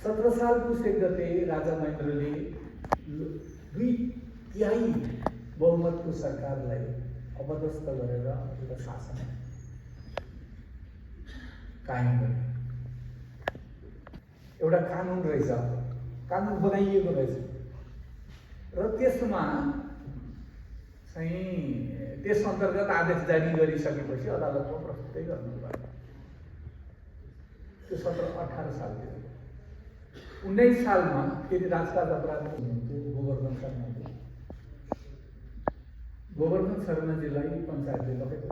17 साल पुस 1 गते राजा महेन्द्रले 2/3 बहुमतको सरकारलाई अपदस्थ गरेर एउटा शासन कायम गरे। एउटा कानुन रहेछ, कानुन बनाइएको रहेछ र त्यसमा चाहिँ त्यस अन्तर्गत आदेश जारी गरिसकेपछि अदालतमा प्रस्तुतै गर्नुपर्यो। त्यो 17-18 सालतिर 19 सालमा फेरि राजपाट अपराध हुनुहुन्थ्यो गोवर्धन शर्माजी। गोवर्धन शर्माजीलाई पञ्चायतले लगेको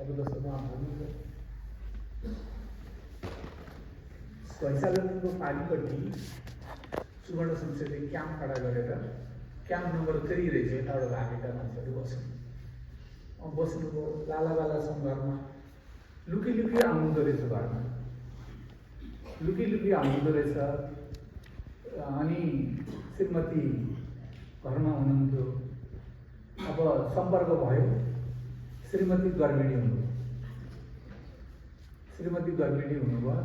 अब जस्तो हाल्नुभयो। शैलजाको पारिपट्टि सुवर्ण संसदले क्याम्प खडा गरेर क्याम्प नम्बर 3 रहेछ, यताबाट भागेका मान्छेहरू बस्नुभयो। लालाबालासँग घरमा लुकी आउनुहुँदो रहेछ, घरमा लुकी आउनुहुँदो रहेछ। अनि श्रीमती घरमा हुनुहुन्थ्यो। अब सम्पर्क भयो, श्रीमती गर्भिणी हुनुभयो,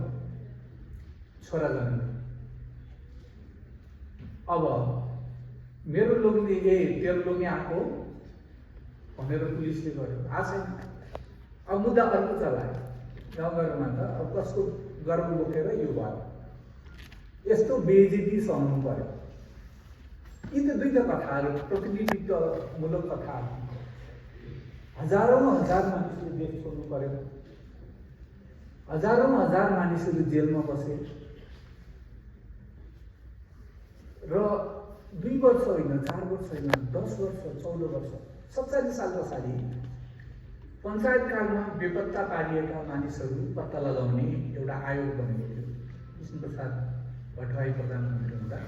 छोरा जन्म। अब मेरो लोग्ने तेरो लोग्ने आएको भनेर पुलिसले गर्यो। आएको छैन। अब मुद्दा अर्को चलायो गाउँघरमा त। अब कसको गर्व बोकेर यो भयो, यस्तो बेइज्जती सहनु पर्यो। यी त दुईटा कथाहरू, प्रतिनिधित्वमूलक कथाहरू। हजार मानिसले देश छोड्नु पर्यो, हजार मानिसहरू जेलमा बसे र 2 वर्ष होइन, 4 वर्ष होइन, 10 वर्ष, 14 वर्ष, 47 साल पछाडि पञ्चायतकालमा बेपत्ता पारिएका मानिसहरू पत्ता लगाउने एउटा आयोग बनेको थियो। विष्णुप्रसाद भट्टराई प्रधानमन्त्री हुँदा